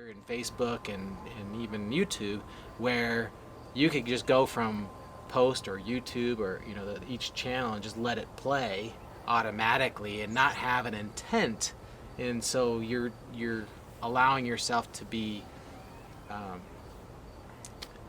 and Facebook and even YouTube, where you could just go from post or YouTube or each channel and just let it play automatically and not have an intent, and so you're allowing yourself to be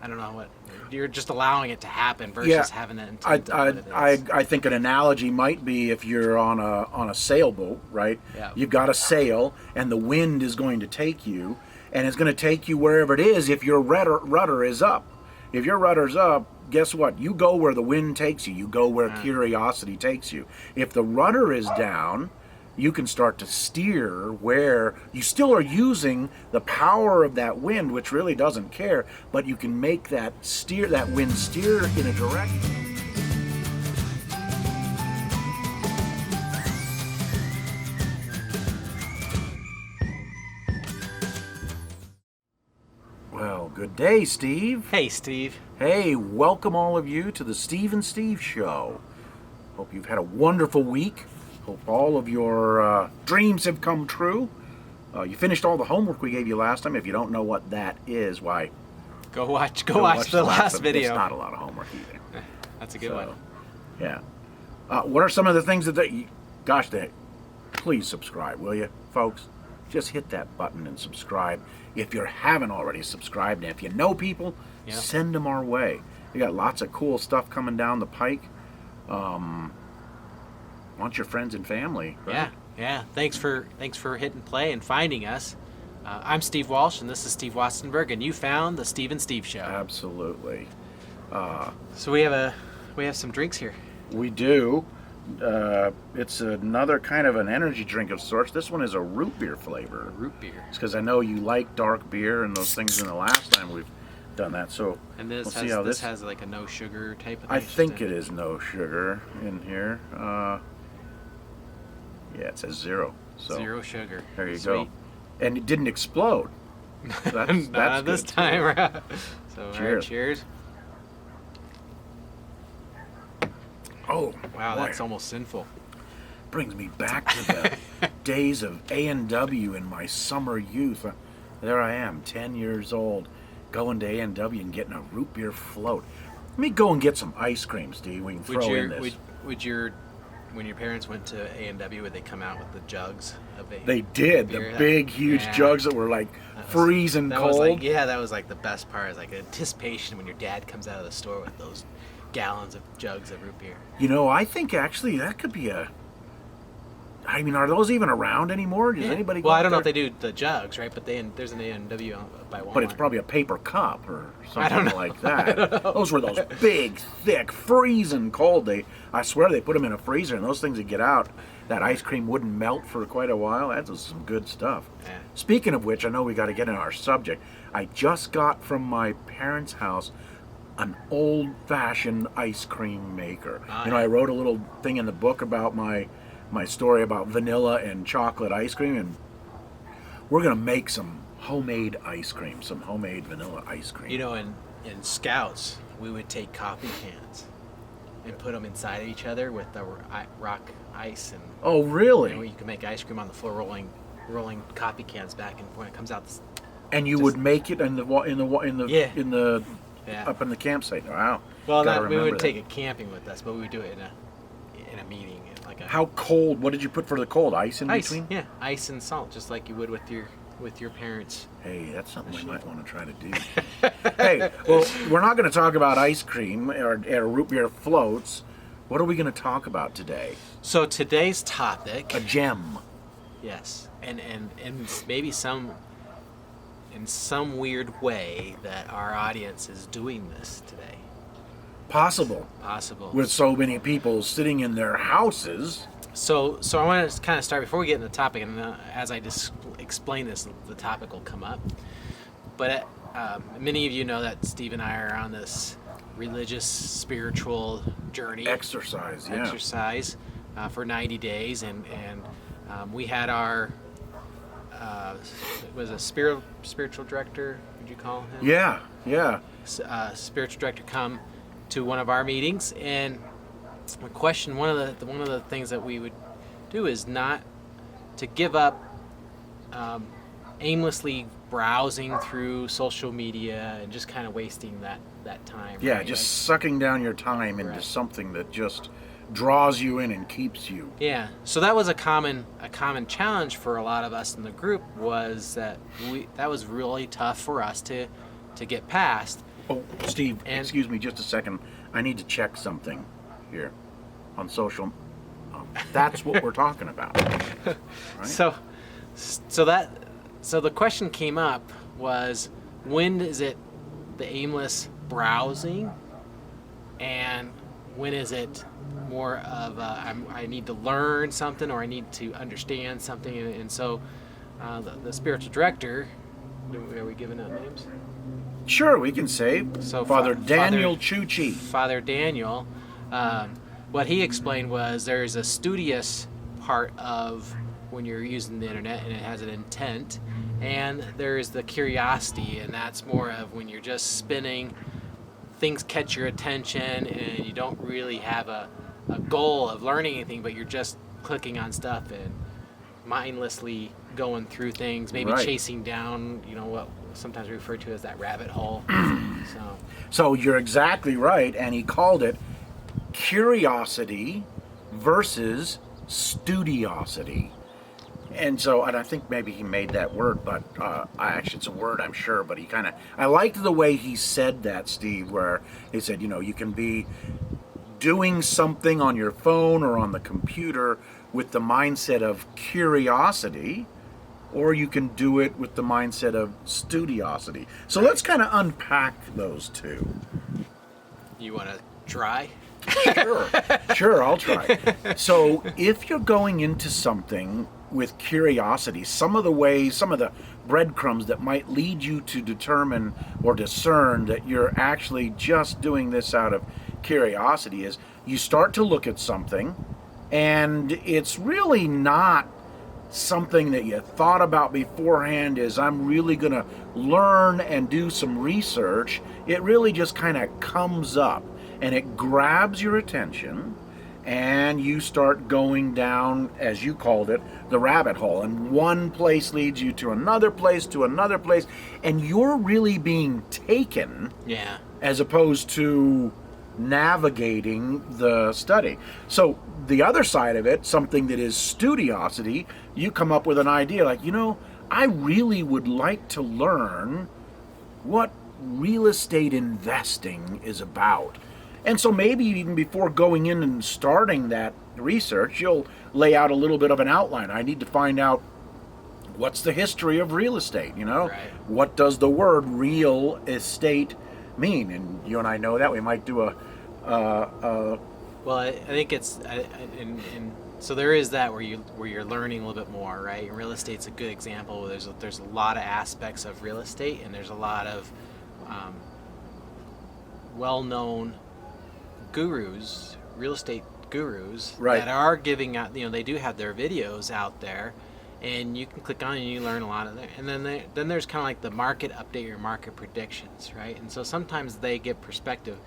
I don't know what you're just allowing it to happen versus having an intent. I think an analogy might be if you're on a sailboat, right? Yeah. You've got a sail and the wind is going to take you, and it's going to take you wherever it is if your rudder is up. If your rudder's up, guess what? You go where the wind takes you. You go where curiosity takes you. If the rudder is down, you can start to steer where you still are using the power of that wind, which really doesn't care, but you can make that wind steer in a direction. Well, good day, Steve. Hey, Steve. Hey, welcome all of you to the Steve and Steve Show. Hope you've had a wonderful week. Hope all of your dreams have come true. You finished all the homework we gave you last time. If you don't know what that is, why? Go watch the last video. It's not a lot of homework either. That's a good one. Yeah. What are some of the things please subscribe, will you, folks? Just hit that button and subscribe if you haven't already subscribed. And if you know people, send them our way. We got lots of cool stuff coming down the pike. Want your friends and family, right? Yeah. Thanks for hitting play and finding us. I'm Steve Walsh, and this is Steve Wastenberg, and you found the Steve and Steve Show. Absolutely. So we have some drinks here. We do. It's another kind of an energy drink of sorts. This one is a root beer flavor. Root beer. It's because I know you like dark beer and those things. In the last time we've done that, so and this has like a no sugar type of thing. I think it is no sugar in here. Yeah, it says 0. So 0 sugar. There you Sweet. go. And it didn't explode. That's Not this time. So cheers. Cheers. Oh, wow, boy. that's almost sinful. Brings me back to the days of A&W in my summer youth. There I am, 10 years old, going to A&W and getting a root beer float. Let me go and get some ice cream, Steve. We can throw in this. When your parents went to A&W, would they come out with the jugs of They did. beer? The big, huge jugs that were like freezing cold. That was like the best part. Is like anticipation when your dad comes out of the store with those gallons of jugs of root beer. I think actually that could be are those even around anymore? Does anybody? Well, I don't know if they do the jugs, right? But there's an A&W by Walmart. But it's probably a paper cup or something like that. I don't know. Those were those big, thick, freezing cold. I swear they put them in a freezer, and those things would get out. That ice cream wouldn't melt for quite a while. That was some good stuff. Yeah. Speaking of which, I know we got to get in our subject. I just got from my parents' house an old-fashioned ice cream maker. I wrote a little thing in the book about my story about vanilla and chocolate ice cream, and we're going to make some homemade ice cream, some homemade vanilla ice cream. In Scouts, we would take coffee cans and put them inside of each other with the rock ice. And oh, really? You can make ice cream on the floor, rolling coffee cans back and forth. It comes out. And you would make it in the up in the campsite. Wow. Well, we wouldn't take it camping with us, but we would do it in a meeting. How cold? What did you put for the cold? Ice in between? Yeah, ice and salt, just like you would with your parents. Hey, that's something we might want to try to do. Hey, well, we're not going to talk about ice cream or root beer floats. What are we going to talk about today? So today's topic, a gem. Yes, and maybe in some weird way that our audience is doing this today. Possible. With so many people sitting in their houses. So I want to kind of start before we get into the topic, and as I explain this, the topic will come up. But many of you know that Steve and I are on this religious, spiritual journey. Exercise for 90 days, and we had our was a spiritual director. Would you call him? Yeah. Spiritual director come to one of our meetings, and the question, one of the things that we would do is not to give up aimlessly browsing through social media and just kind of wasting that time. Yeah, right? just sucking down your time into Right. something that just draws you in and keeps you. Yeah, so that was a common challenge for a lot of us in the group, was that that was really tough for us to get past. Oh, Steve, And- excuse me just a second. I need to check something here on social. That's what we're talking about. Right? So the question came up was, when is it the aimless browsing, and when is it more of I need to learn something, or I need to understand something? And so the spiritual director, are we giving out names? Sure, we can say So Father Daniel Father- Chuchi. Father Daniel, what he explained was there's a studious part of when you're using the internet, and it has an intent, and there's the curiosity, and that's more of when you're just spinning, things catch your attention, and you don't really have a goal of learning anything, but you're just clicking on stuff and mindlessly going through things, maybe Right. chasing down, what sometimes we refer to as that rabbit hole. So you're exactly right, and he called it curiosity versus studiosity. And I think maybe he made that word, but actually it's a word, I'm sure, but I liked the way he said that, Steve, where he said, you can be doing something on your phone or on the computer with the mindset of curiosity, or you can do it with the mindset of studiosity. So let's kind of unpack those two. You want to try? Sure, I'll try. So if you're going into something with curiosity, some of the breadcrumbs that might lead you to determine or discern that you're actually just doing this out of curiosity is you start to look at something, and it's really not something that you thought about beforehand, is I'm really going to learn and do some research. It really just kind of comes up, and it grabs your attention, and you start going down, as you called it, the rabbit hole. And one place leads you to another place, and you're really being taken, Yeah. as opposed to navigating the study. So the other side of it, something that is studiosity, you come up with an idea like, I really would like to learn what real estate investing is about. And so maybe even before going in and starting that research, you'll lay out a little bit of an outline. I need to find out what's the history of real estate, Right. What does the word real estate mean? And you and I know that. We might do a Well, I think it's, and so there is that where you're learning a little bit more, right? And real estate's a good example. There's a lot of aspects of real estate, and there's a lot of well-known gurus, real estate gurus, Right. that are giving out. They do have their videos out there, and you can click on it and you learn a lot of that. And then there's kind of like the market update, your market predictions, right? And so sometimes they give perspective,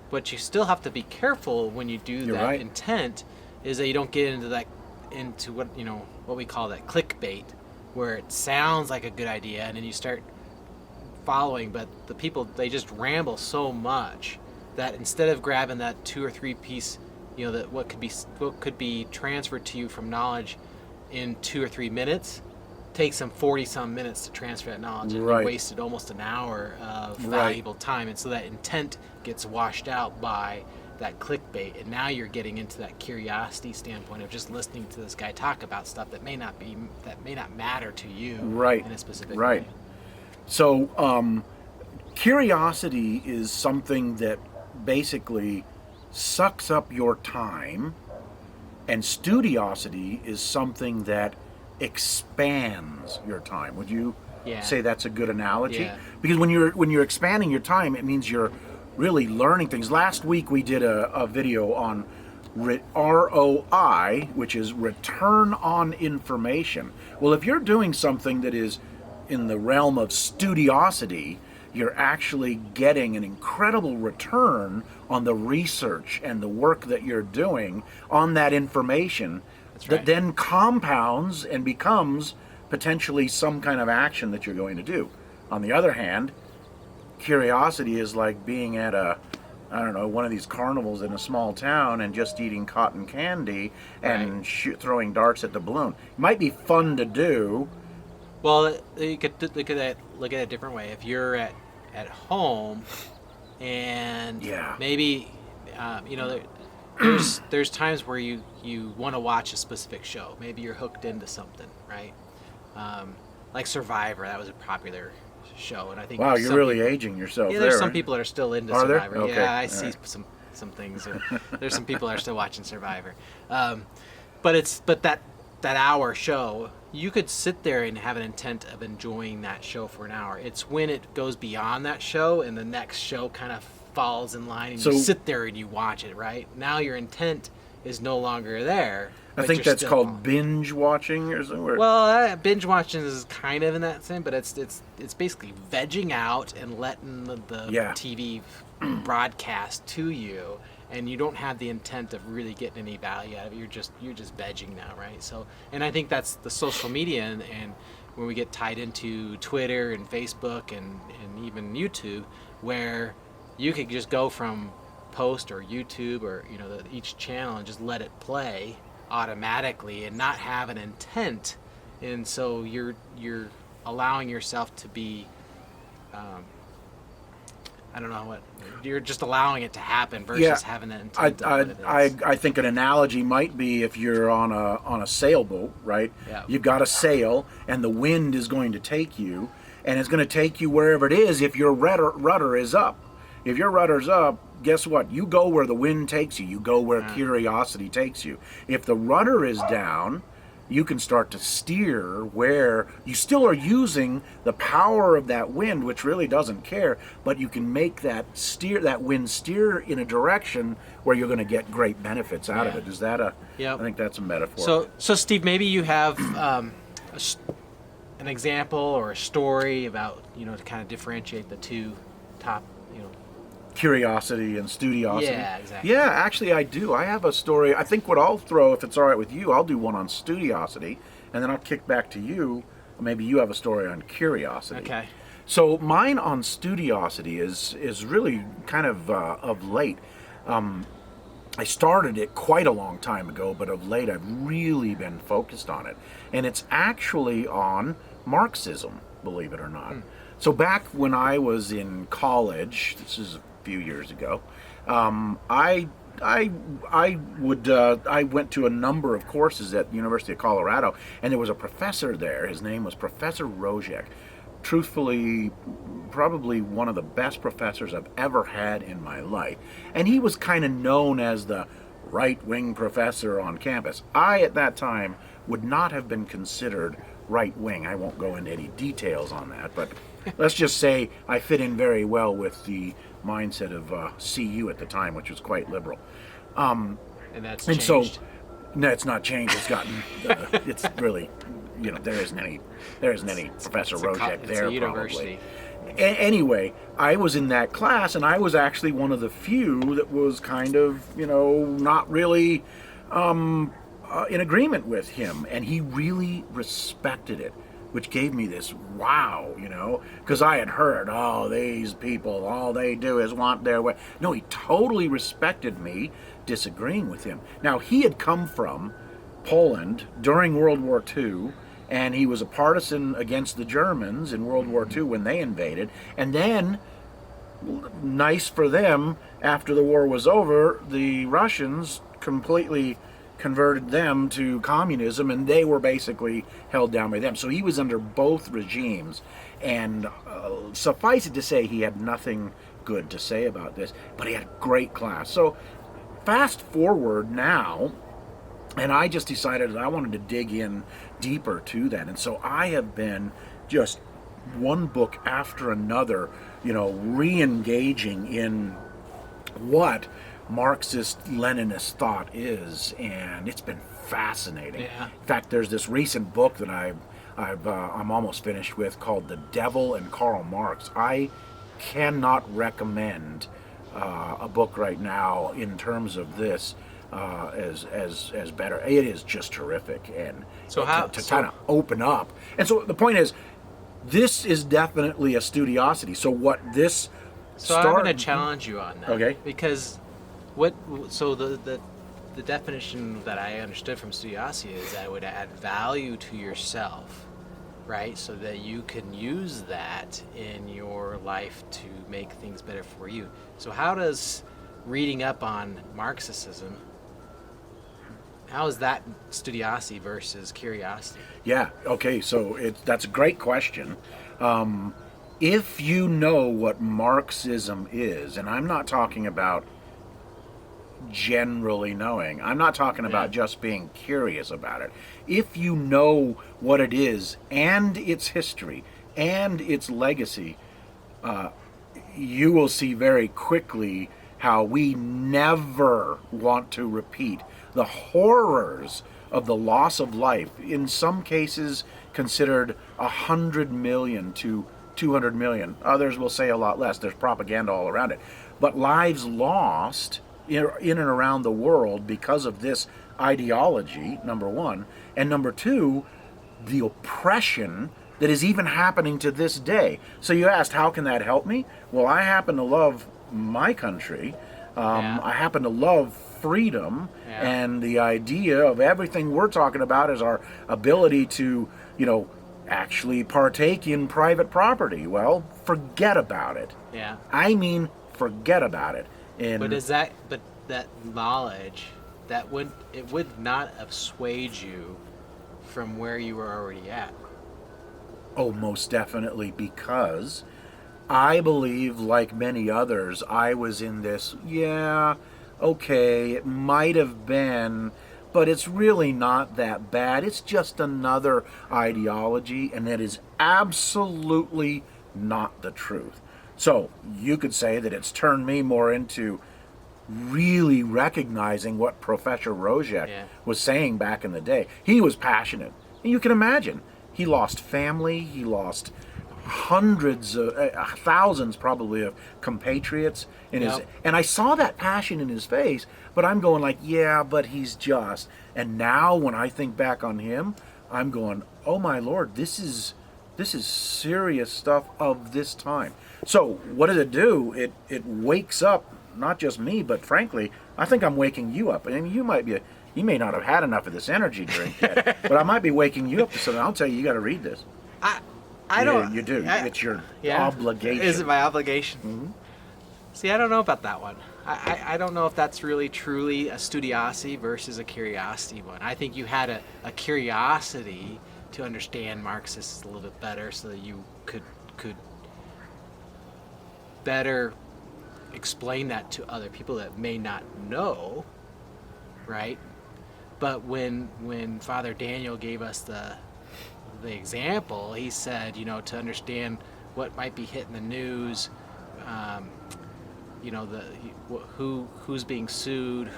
but you still have to be careful when you do You're that. right. Intent is that you don't get into what we call that clickbait, where it sounds like a good idea and then you start following, but the people, they just ramble so much that instead of grabbing that 2 or 3 piece, that what could be transferred to you from knowledge in 2 or 3 minutes, takes them 40 some minutes to transfer that knowledge, and Right. you wasted almost an hour of Right. valuable time. And so that intent gets washed out by that clickbait, and now you're getting into that curiosity standpoint of just listening to this guy talk about stuff that may not matter to you, Right. in a specific Right. way. So curiosity is something that basically sucks up your time, and studiosity is something that expands your time. Would you Yeah. say that's a good analogy? Yeah. Because when you're expanding your time, it means you're really learning things. Last week we did a video on ROI, which is return on information. Well, if you're doing something that is in the realm of studiosity, you're actually getting an incredible return on the research and the work that you're doing on that information. That's That right. then compounds and becomes potentially some kind of action that you're going to do. On the other hand, curiosity is like being at I don't know, one of these carnivals in a small town and just eating cotton candy and throwing darts at the balloon. It might be fun to do. Well, you could look at it a different way. If you're at home and maybe there's times where you want to watch a specific show. Maybe you're hooked into something, right? Like Survivor, that was a popular show, and I think wow, you're really aging yourself. Yeah, there, there's some right? people that are still into Are there? Survivor. Okay. Yeah, I All see right. some things. There's some people that are still watching Survivor, but that hour show, you could sit there and have an intent of enjoying that show for an hour. It's when it goes beyond that show and the next show kind of falls in line and you sit there and you watch it. Right now, your intent is no longer there. I think that's called binge watching or something. Well, binge watching is kind of in that sense, but it's basically vegging out and letting the TV broadcast to you, and you don't have the intent of really getting any value out of it. You're just vegging now, right? So, and I think that's the social media, and when we get tied into Twitter and Facebook and even YouTube, where you could just go from post or YouTube or each channel and just let it play automatically and not have an intent, and so you're allowing yourself to be I don't know what you're just allowing it to happen versus having an intent. I think an analogy might be if you're on a sailboat, right? Yeah. You've got a sail and the wind is going to take you, and it's going to take you wherever it is if your rudder is up. If your rudder's up, guess what? You go where the wind takes you. You go where curiosity takes you. If the rudder is down, you can start to steer where you still are using the power of that wind, which really doesn't care, but you can make that wind steer in a direction where you're going to get great benefits out of it. Is that I think that's a metaphor. So Steve, maybe you have an example or a story about to kind of differentiate the two top curiosity and studiosity. Yeah, exactly. Yeah, actually I do. I have a story. I think what I'll throw, if it's all right with you, I'll do one on studiosity, and then I'll kick back to you. Maybe you have a story on curiosity. Okay. So mine on studiosity is really kind of late. I started it quite a long time ago, but of late I've really been focused on it. And it's actually on Marxism, believe it or not. So back when I was in college, this is a few years ago, I went to a number of courses at the University of Colorado, and there was a professor there. His name was Professor Rojek. Truthfully, probably one of the best professors I've ever had in my life. And he was kind of known as the right-wing professor on campus. I, at that time, would not have been considered right-wing. I won't go into any details on that, but let's just say I fit in very well with the mindset of CU at the time, which was quite liberal. And that's and changed. So, no, it's not changed. It's gotten, it's really, there isn't any Professor Rojek there university. Probably. Anyway, I was in that class, and I was actually one of the few that was kind of, not really in agreement with him, and he really respected it, which gave me this wow, because I had heard, these people, all they do is want their way. No, he totally respected me disagreeing with him. Now, he had come from Poland during World War II, and he was a partisan against the Germans in World War II when they invaded, and then, nice for them, after the war was over, the Russians completely converted them to communism, and they were basically held down by them. So he was under both regimes, and suffice it to say, he had nothing good to say about this, but he had a great class. So fast forward now, and I just decided that I wanted to dig in deeper to that, and so I have been just one book after another, re-engaging in what Marxist-Leninist thought is, and it's been fascinating. Yeah. In fact, there's this recent book that I'm almost finished with called "The Devil and Karl Marx." I cannot recommend a book right now in terms of this as better. It is just terrific, and So how- to so- kind of open up. And so the point is, this is definitely a studiosity. So what this So I'm going to challenge you on that. Okay. Because the definition that I understood from studiosity is that it would add value to yourself, right? So that you can use that in your life to make things better for you. So how does reading up on Marxism, how is that studiosity versus curiosity? Yeah. Okay. So that's a great question. If you know what Marxism is, and I'm not talking about generally knowing, I'm not talking about just being curious about it. If you know what it is and its history and its legacy, you will see very quickly how we never want to repeat the horrors of the loss of life, in some cases considered 100 million to 200 million. Others will say a lot less. There's propaganda all around it. But lives lost in and around the world because of this ideology, number one. And number two, the oppression that is even happening to this day. So you asked, how can that help me? Well, I happen to love my country. I happen to love freedom, and the idea of everything we're talking about is our ability to, actually partake in private property. Well, forget about it. Yeah. I mean, forget about it. And But that knowledge, it would not assuage you from where you were already at. oh, most definitely, because I believe, like many others, I was in this, okay, it might have been, but it's really not that bad. It's just another ideology, and it is absolutely not the truth. So you could say that it's turned me more into really recognizing what Professor Rojek was saying back in the day. He was passionate. And you can imagine, he lost family, he lost hundreds of thousands probably of compatriots in his, and I saw that passion in his face, but I'm going like, but he's just. And now when I think back on him, I'm going, oh my Lord, this is serious stuff of this time. So what does it do? It wakes up not just me, but frankly, I think I'm waking you up. I mean, you may not have had enough of this energy drink yet, but I might be waking you up to something. I'll tell you, you got to read this. I don't. You do. It's your obligation. Is it my obligation? Mm-hmm. See, I don't know about that one. I don't know if that's really truly a studiosity versus a curiosity one. I think you had a curiosity to understand Marxists a little bit better, so that you could better explain that to other people that may not know, right? But when Father Daniel gave us the example, he said, to understand what might be hitting the news, who's being sued,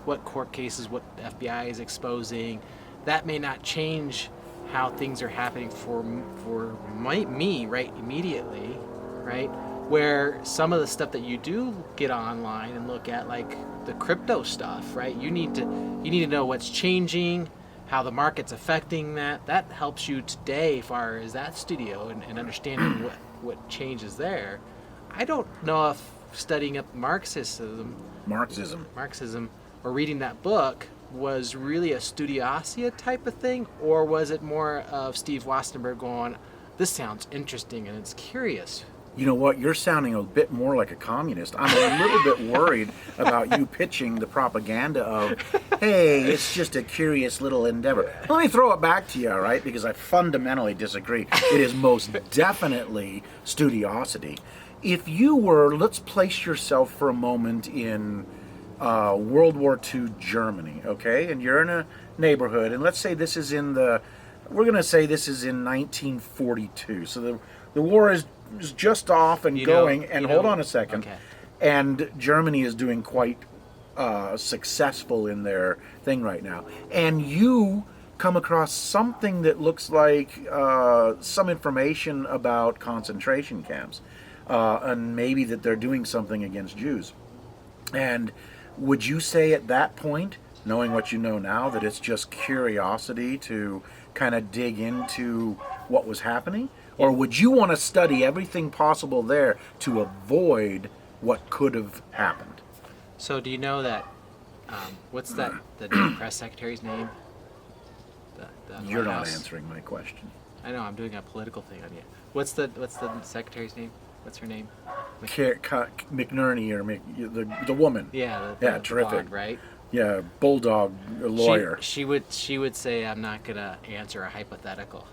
what court cases, what FBI is exposing, that may not change how things are happening for me right immediately, right? Where some of the stuff that you do get online and look at, like the crypto stuff, right? You need to know what's changing, how the market's affecting that. That helps you today as far as that studio and understanding what changes there. I don't know if studying up Marxism or reading that book was really a studiosia type of thing, or was it more of Steve Wastenberg going, this sounds interesting and it's curious? You know what? You're sounding a bit more like a communist. I'm a little bit worried about you pitching the propaganda of, hey, it's just a curious little endeavor. Let me throw it back to you, all right? Because I fundamentally disagree. It is most definitely studiosity. If you were, let's place yourself for a moment in World War II Germany, okay? And you're in a neighborhood, and let's say this is in 1942. So the war is just off and going, and hold on a second. Okay. And Germany is doing quite successful in their thing right now. And you come across something that looks like some information about concentration camps, and maybe that they're doing something against Jews. And would you say at that point, knowing what you know now, that it's just curiosity to kind of dig into what was happening? Or would you want to study everything possible there to avoid what could have happened? So do you know that, what's the new press secretary's name? The You're White not House. answering my question. I know, I'm doing a political thing on you. What's the secretary's name? What's her name? McNerney or the woman. Yeah, Yeah, the terrific. blonde, right? Yeah, bulldog lawyer. She would say, I'm not gonna answer a hypothetical.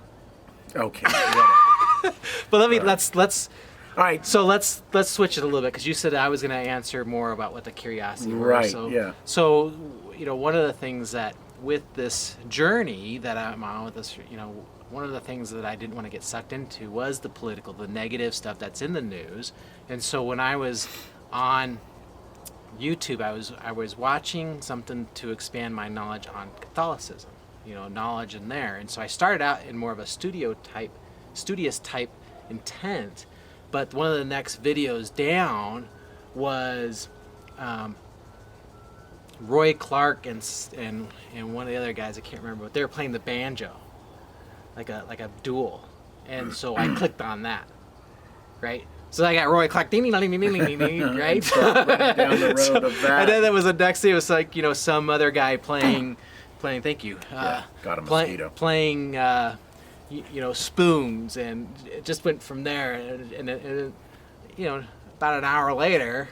Okay. Whatever. But let's All right. so let's switch it a little bit, because you said I was gonna answer more about what the curiosity were. Right, So, yeah. So one of the things that with this journey that I'm on with this, one of the things that I didn't want to get sucked into was the political, the negative stuff that's in the news. And so when I was on YouTube, I was watching something to expand my knowledge on Catholicism, knowledge in there. And so I started out in more of a studious type intent, but one of the next videos down was Roy Clark and one of the other guys, I can't remember, but they were playing the banjo, like a duel, and so I clicked on that, right? So I got Roy Clark, ding, ding, ding, ding, ding, ding, ding, right? Right down the road of that. And then that was the next thing. It was like some other guy playing. Thank you. Got a mosquito. Playing spoons, and it just went from there. And about an hour later,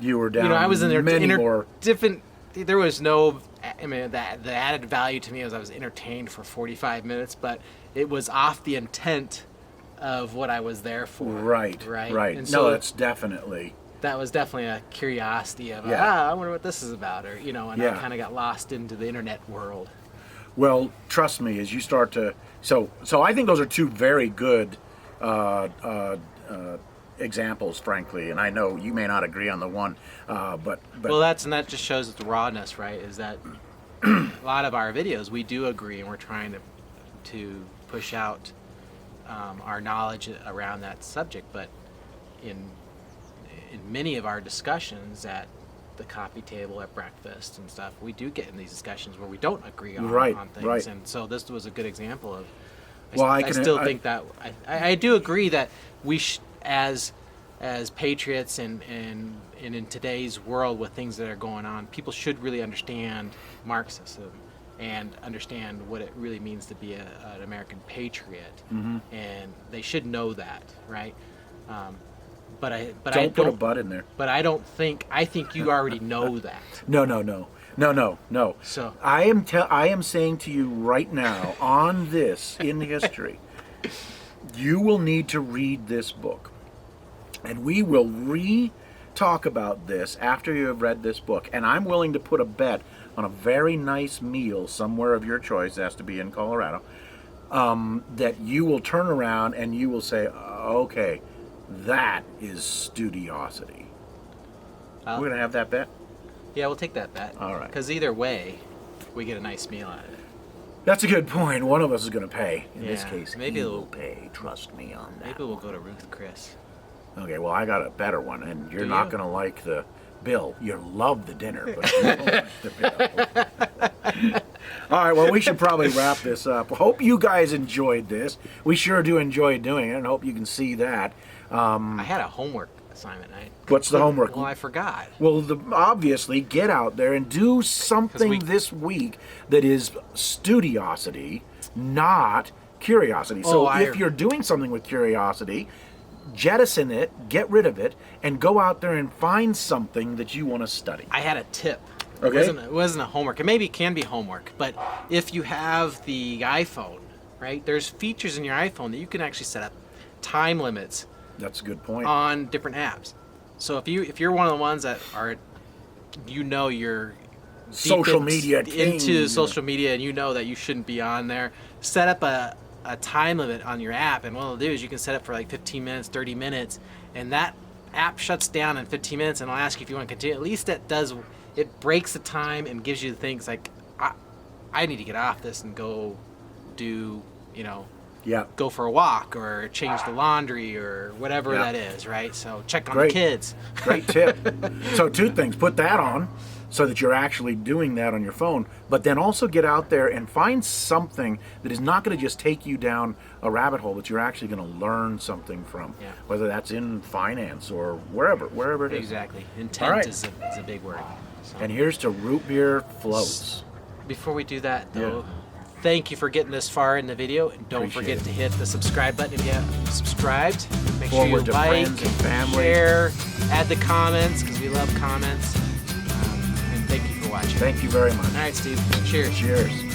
You were down I was in there many more. different. There was no. I mean, the added value to me was I was entertained for 45 minutes, but it was off the intent of what I was there for. Right. And so that's definitely. that was definitely a curiosity of, Yeah. I wonder what this is about, or and Yeah. I kind of got lost into the internet world. Well, trust me, as you start to. So I think those are two very good examples, frankly. And I know you may not agree on the one, but Well, that just shows the rawness, right? Is that a lot of our videos we do agree, and we're trying to push out our knowledge around that subject, but in many of our discussions at the coffee table at breakfast and stuff, we do get in these discussions where we don't agree on things. Right. And so this was a good example of. Well, I still think that I do agree that we as patriots and in today's world with things that are going on, people should really understand Marxism and understand what it really means to be an American patriot, and they should know that, right? But I don't put a but in there. But I think you already know that. No. So I am saying to you right now, on this in history, you will need to read this book, and we will talk about this after you have read this book. And I'm willing to put a bet on a very nice meal somewhere of your choice, it has to be in Colorado, that you will turn around and you will say, okay, that is studiosity. We're going to have that bet? Yeah, we'll take that bet. All right. Because either way, we get a nice meal out of it. That's a good point. One of us is going to pay. In this Yeah, case, maybe he we'll- will pay. Trust me on that. Maybe we'll go to Ruth Chris. Okay, well, I got a better one, and you're Do not you? going to like the bill. You'll love the dinner, but you won't like the bill. All right, well, we should probably wrap this up. Hope you guys enjoyed this. We sure do enjoy doing it, and hope you can see that. I had a homework assignment. What's the homework? Well, I forgot. Well, obviously, get out there and do something 'Cause this week that is studiosity, not curiosity. So if you're doing something with curiosity, jettison it, get rid of it, and go out there and find something that you want to study. I had a tip. Okay. It wasn't a homework. It can be homework, but if you have the iPhone, right, there's features in your iPhone that you can actually set up time limits That's a good point. on different apps. So if you're one of the ones that are, you're deep Social media king. into social media, and you know that you shouldn't be on there, set up a time limit on your app, and what it'll do is you can set it for like 15 minutes, 30 minutes, and that app shuts down in 15 minutes, and I'll ask you if you want to continue. At least it breaks the time and gives you things like, I need to get off this and go do, Yeah. go for a walk or change the laundry or whatever Yeah. that is, right? So check on Great. the kids. Great tip. So 2 things. Put that on. so that you're actually doing that on your phone. But then also get out there and find something that is not going to just take you down a rabbit hole, that you're actually going to learn something from, Yeah. whether that's in finance or wherever it is. Exactly. All Intent right. is a big word. So, And here's to root beer floats. before we do that, though, thank you for getting this far in the video. And don't Appreciate forget it. to hit the subscribe button if you haven't subscribed. Make sure you Forward to like, friends and family. share, add the comments, because we love comments. And thank you for watching. Thank you very much. All right, Steve. Cheers. Cheers.